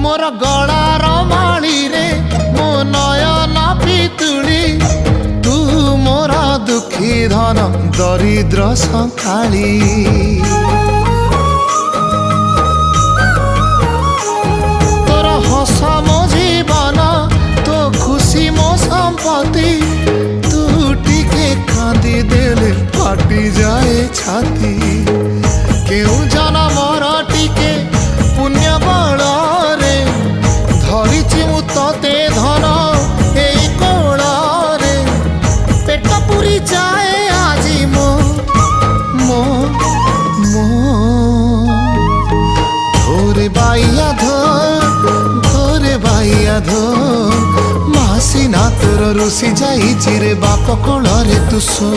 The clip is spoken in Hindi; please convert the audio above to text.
मोर गलार माली रे मो नयन पितुली तू मोर दुखी धन दरिद्र संखाली तोर हस मो जीवन तो खुशी मो संपत्ति तू टिके कांदी देले फाटी जाए छाती केउ जनमर टिके पुण्य बल रे धरिछि मु तते धन एई कोल रे पेट पुरी जाए आजी मो मो मो धोरे बाइया धो मासी ना तोर रुसी जाई रे बाप कोल रे तू सो।